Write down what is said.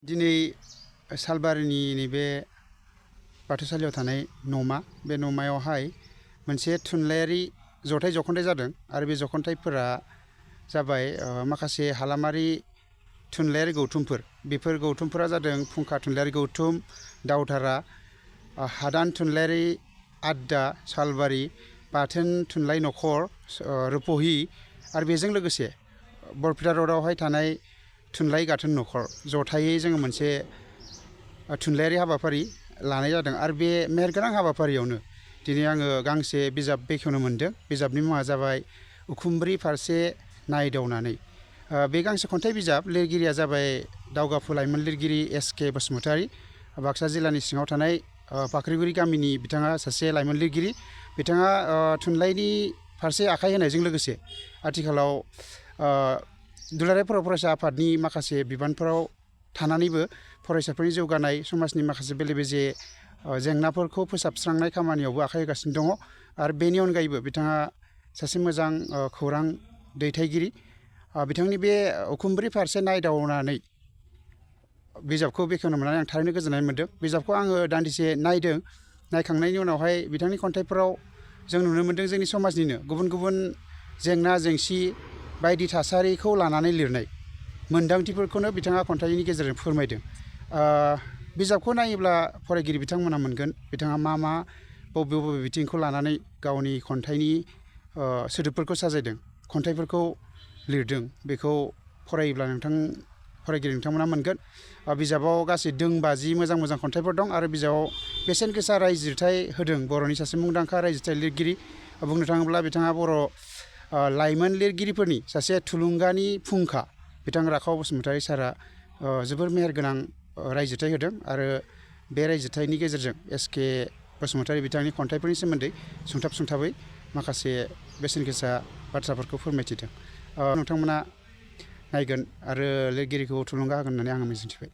दिनै सालबारिनि नैबे बाथौसालियाव थानाय न'मा बे न'मायावहाय मोनसे थुनलाइयारि जथाय जख'न्थाइ जादों आरो बे जख'न्थाइफोरा जाबाय माखासे हालामारि थुनलाइयारि गौथुमफोर बेफोर गौथुमफोरा जादों फुंखा थुनलाइयारि गौथुम दावधारा हादान थुनलाइयारि आड्डा सालबारि बाथोन थुनलाइ नखर रुपहि आरो बेजों लोगोसे बरपेटा र'डआवहाय थानाय थुनलाइ गाथोन नखर जथायै जोङो मोनसे थुनलाइयारि हाबाफारि लानाय जादों आरो बे मेहेरगोनां हाबाफारियावनो दिनै आङो गांसे बिजाब बेखेवनो मोन्दों बिजाबनि मुङा जाबाय उखुमब्रि फारसे नायदावनानै बे गांसे खन्थाइ बिजाब लिरगिरिया जाबाय दावगाफु लाइमोन लिरगिरि एस.के. बसुमतारी बाक्सा जिल्लानि सिङाव थानाय फाख्रिगुरि गामिनि बिथाङा सासे लाइमोन लिरगिरि बिथाङा थुनलाइनि फारसे आखाइ होनायजों लोगोसे आथिखालाव दुलाराय बर' फरायसा आफादनि माखासे बिबानफोराव थानानैबो फरायसाफोरनि जौगानाय समाजनि माखासे बेले बेजे जेंनाफोरखौ फोसाबस्रांनाय खामानियावबो आखाइ होगासिनो दङ आरो बेनि अनगायैबो बिथाङा सासे मोजां खौरां दैथायगिरि बिथांनि बे उखुमब्रि फारसे नायदावनानै बिजाबखौ बेखेवनो मोननानै आं थारैनो गोजोननाय मोन्दों बिजाबखौ आङो दान्दिसे नायदों नायखांनायनि उनावहाय बिथांनि खन्थाइफोराव जों नुनो मोन्दों जोंनि समाजनिनो गुबुन गुबुन जेंना जेंसि बायदि थासारिखौ लानानै लिरनाय मोन्दांथिफोरखौनो बिथाङा खन्थाइनि गेजेरजों फोरमायदों बिजाबखौ नायोब्ला फरायगिरि बिथांमोना मोनगोन बिथाङा मा बबे बबे बिथिंखौ लानानै गावनि खन्थाइनि सोदोबफोरखौ साजायदों खन्थाइफोरखौ लिरदों बेखौ फरायोब्ला फरायगिरि नोंथांमोना मोनगोन बिजाबाव गासै 250 मोजां मोजां खन्थाइफोर दं आरो बिजाबाव बेसेन गोसा रायजिरथाय होदों बर'नि सासे मुंदांखा रायजिरथाय लिरगिरि बुंनो थाङोब्ला बिथाङा बर' लाइमोन लिरगिरिफोरनि सासे थुलुंगानि फुंखा बिथां राखाव बसुमतारी सारा जोबोर मेहेरगोनां रायजिरथाय होदों आरो बे रायजिरथायनि गेजेरजों एस.के. बसुमतारी बिथांनि खन्थाइफोरनि सोमोन्दै सुंथाबै माखासे बेसेन गोसा बाथ्राफोरखौ फोरमायथिदों नोंथांमोना नायगोन आरो लिरगिरिखौ थुलुंगा होगोन होननानै आं मिजिंथिबाय